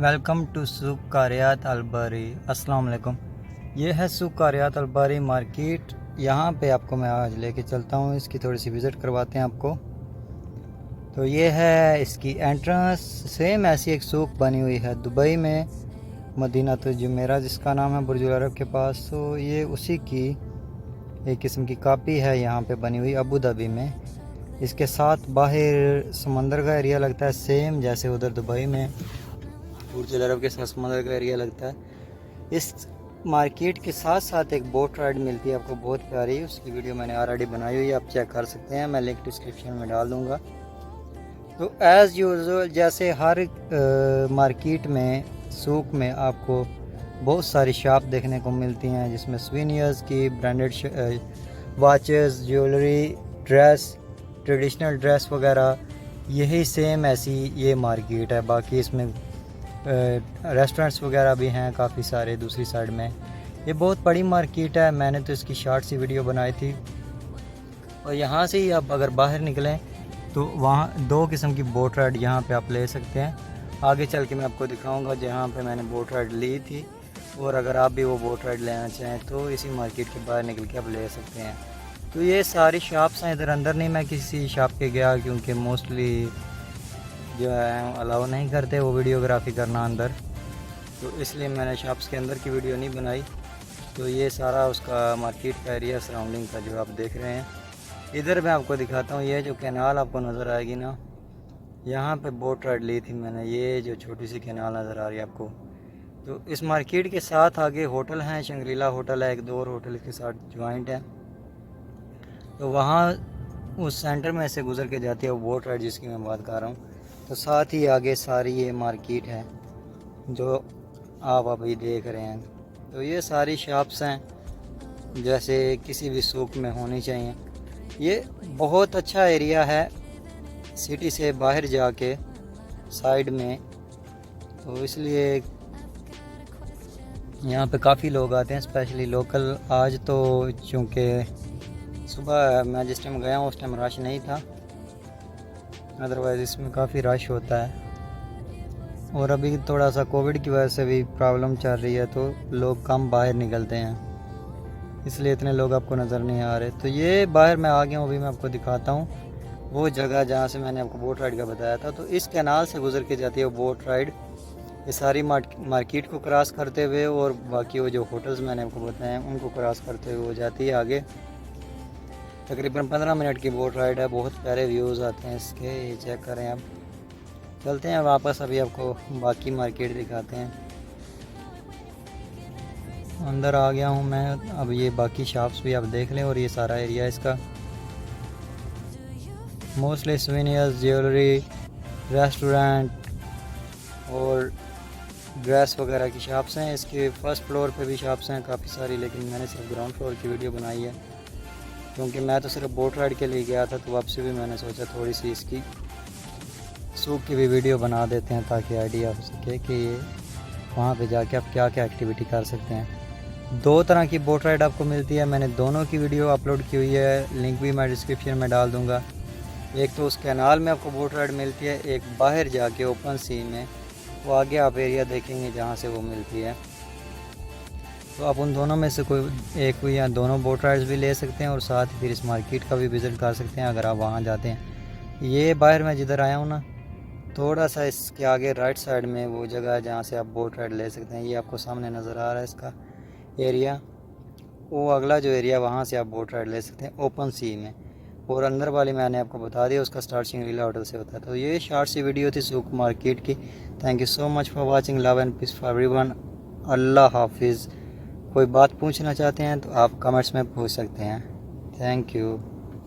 Welcome to सूक कारियात अलबारी। अस्सलाम वालेकुम। ये है सूक कारियात अलबारी मार्केट। यहाँ पे आपको मैं आज लेके चलता हूँ, इसकी थोड़ी सी विज़िट करवाते हैं आपको। तो ये है इसकी एंट्रेंस। सेम ऐसी एक सूक बनी हुई है दुबई में, मदीना तो जुमेरा जिसका नाम है, बुर्ज अल अरब के पास। तो ये उसी की एक किस्म की कॉपी है यहाँ पे बनी हुई अबू धाबी में। इसके साथ बाहर समंदर का एरिया लगता है, सेम जैसे उधर दुबई में बुर्ज अल अरब के साथ समंदर का एरिया लगता है। इस मार्केट के साथ साथ एक बोट राइड मिलती है आपको, बहुत प्यारी। उसकी वीडियो मैंने ऑलरेडी बनाई हुई है, आप चेक कर सकते हैं, मैं लिंक डिस्क्रिप्शन में डाल दूँगा। तो एज़ यूजुअल जैसे हर मार्केट में, सूक में आपको बहुत सारी शॉप देखने को मिलती हैं, जिसमें स्वीनियर्स की, branded watches, jewellery, dress, traditional dress वगैरह, यही सेम ऐसी ये मार्केट है। बाकी इसमें रेस्टोरेंट्स वगैरह भी हैं काफ़ी सारे दूसरी साइड में। ये बहुत बड़ी मार्केट है, मैंने तो इसकी शॉर्ट सी वीडियो बनाई थी। और यहाँ से ही आप अगर बाहर निकलें तो वहाँ दो किस्म की बोट राइड यहाँ पे आप ले सकते हैं। आगे चल के मैं आपको दिखाऊंगा जहाँ पे मैंने बोट राइड ली थी, और अगर आप भी वो बोट राइड लेना चाहें तो इसी मार्केट के बाहर निकल के आप ले सकते हैं। तो ये सारी शॉप्स हैं, इधर अंदर नहीं मैं किसी शॉप पे गया, क्योंकि मोस्टली जो है अलाउ नहीं करते वो वीडियोग्राफी करना अंदर, तो इसलिए मैंने शॉप्स के अंदर की वीडियो नहीं बनाई। तो ये सारा उसका मार्केट का एरिया सराउंडिंग का जो आप देख रहे हैं। इधर मैं आपको दिखाता हूँ, ये जो कैनाल आपको नज़र आएगी ना, यहाँ पे बोट राइड ली थी मैंने। ये जो छोटी सी कैनाल नज़र आ रही है आपको, तो इस मार्केट के साथ आगे होटल हैं, शंग्रीला होटल है, एक दो और होटल के साथ ज्वाइंट है। तो वहाँ उस सेंटर में से गुज़र के जाती है वो बोट राइड जिसकी मैं बात कर रहा हूँ। तो साथ ही आगे सारी ये मार्केट है जो आप अभी देख रहे हैं। तो ये सारी शॉप्स हैं जैसे किसी भी सूक में होनी चाहिए। ये बहुत अच्छा एरिया है सिटी से बाहर जाके साइड में, तो इसलिए यहाँ पे काफ़ी लोग आते हैं, स्पेशली लोकल। आज तो चूँकि सुबह मैं जिस टाइम गया हूँ उस टाइम रश नहीं था, अदरवाइज़ इसमें काफ़ी रश होता है। और अभी थोड़ा सा कोविड की वजह से भी प्रॉब्लम चल रही है, तो लोग कम बाहर निकलते हैं, इसलिए इतने लोग आपको नज़र नहीं आ रहे। तो ये बाहर मैं आ गया हूँ, अभी मैं आपको दिखाता हूँ वो जगह जहाँ से मैंने आपको बोट राइड का बताया था। तो इस कैनाल से गुज़र के जाती है वो बोट राइड, ये सारी मार्केट को क्रॉस करते हुए, और बाकी वो जो होटल्स मैंने आपको बताए हैं उनको क्रॉस करते हुए वो जाती है आगे। तकरीबन 15 मिनट की बोट राइड है, बहुत प्यारे व्यूज़ आते हैं इसके, ये चेक करें आप। चलते हैं वापस, अभी आपको बाकी मार्केट दिखाते हैं। अंदर आ गया हूँ मैं, अब ये बाकी शॉप्स भी आप देख लें। और ये सारा एरिया इसका मोस्टली सोवेनियर्स, ज्वेलरी, रेस्टोरेंट और ड्रेस वगैरह की शॉप्स हैं। इसके फर्स्ट फ्लोर पे भी शॉप्स हैं काफ़ी सारी, लेकिन मैंने सिर्फ ग्राउंड फ्लोर की वीडियो बनाई है, क्योंकि मैं तो सिर्फ बोट राइड के लिए गया था। तो वापसी भी मैंने सोचा थोड़ी सी इसकी सूक की भी वीडियो बना देते हैं, ताकि आइडिया हो सके कि ये वहाँ पे जाके आप क्या क्या एक्टिविटी कर सकते हैं। दो तरह की बोट राइड आपको मिलती है, मैंने दोनों की वीडियो अपलोड की हुई है, लिंक भी मैं डिस्क्रिप्शन में डाल दूँगा। एक तो उस कैनाल में आपको बोट राइड मिलती है, एक बाहर जाके ओपन सी में, वो आगे आप एरिया देखेंगे जहाँ से वो मिलती है। तो आप उन दोनों में से कोई एक या दोनों बोट राइड्स भी ले सकते हैं, और साथ ही फिर इस मार्केट का भी विज़िट कर सकते हैं अगर आप वहाँ जाते हैं। ये बाहर मैं जिधर आया हूँ ना, थोड़ा सा इसके आगे राइट साइड में वो जगह है जहाँ से आप बोट राइड ले सकते हैं। ये आपको सामने नज़र आ रहा है इसका एरिया, वो अगला जो एरिया वहाँ से आप बोट राइड ले सकते हैं ओपन सी में। और अंदर वाली मैंने आपको बता दिया, उसका स्टार्ट शंग्रीला होटल से होता है। तो ये शॉर्ट सी वीडियो थी सूक मार्केट की। Thank you so much for watching, love and peace for everyone. Allah हाफिज़। कोई बात पूछना चाहते हैं तो आप कमेंट्स में पूछ सकते हैं। Thank you.